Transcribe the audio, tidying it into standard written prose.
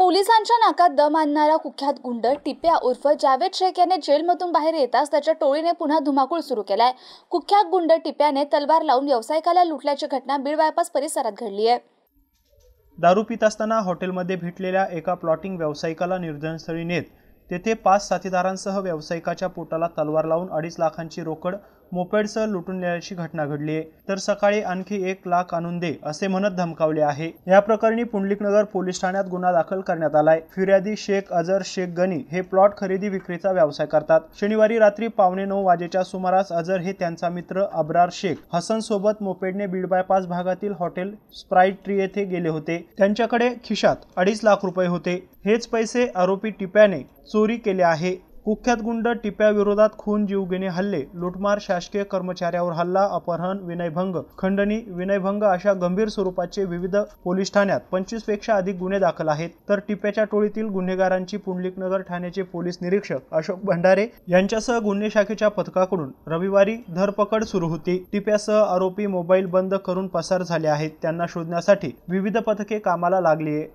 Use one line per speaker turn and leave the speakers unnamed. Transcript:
पोलिसांच्या नाकात दम आणणारा कुख्यात गुंड टिप्या उर्फ जावेद शेख याने जेलमधून बाहेर येताच त्याच्या टोळीने पुन्हा धुमाकूळ सुरू केलाय। कुख्यात गुंड टिप्याने तलवार लावून व्यावसायिकाला लुटल्याची घटना बीड बायपास परिसरात घडली आहे।
दारू पित असताना हॉटेलमध्ये भेटलेल्या एका प्लॉटिंग व्यावसायिकाला निर्जनस्थळी नेत तेथे 5 साथीदारांसह व्यावसायिकाच्या पोटाला तलवार लावून 2.5 लाखांची रोकड मोपेडसह लुटून नेल्याची घटना घडली आहे। तर सकाळी आणखी 1 लाख आणून दे असे म्हणत धमकावले आहे। या प्रकरणी पुंडलिकनगर पोलीस ठाण्यात गुन्हा दाखल करण्यात आलाय। फिर्यादी शेख अजर शेख गनी हे प्लॉट खरेदी विक्रीचा व्यवसाय करतात। शनिवारी रात्री 8:45 वाजेच्या सुमारास अजर हे त्यांचा मित्र अब्रार शेख हसन सोबत मोपेडने बीड बायपास भागातील हॉटेल स्प्राइट ट्री येथे गेले होते। त्यांच्याकडे खिशात 2.5 लाख रुपये होते। हेच पैसे आरोपी टिप्याने चोरी केले आहे। कुख्यात गुंड टिप्या विरोधात खून, जीवघेणे हल्ले, लुटमार, शासकीय कर्मचाऱ्यावर हल्ला, अपहरण, विनयभंग, खंडणी, विनयभंग अशा गंभीर स्वरूपाचे विविध पोलीस ठाण्यात 25 पेक्षा अधिक गुन्हे दाखल आहेत। तर टिप्याच्या टोळीतील गुन्हेगारांची पुंडलिकनगर ठाण्याचे पोलीस निरीक्षक अशोक भंडारे यांच्यासह गुन्हे शाखेच्या पथकाकडून रविवारी धरपकड सुरू होती। टिप्यासह आरोपी मोबाईल बंद करून पसार झाले आहेत। त्यांना शोधण्यासाठी विविध पथके कामाला लागली आहे।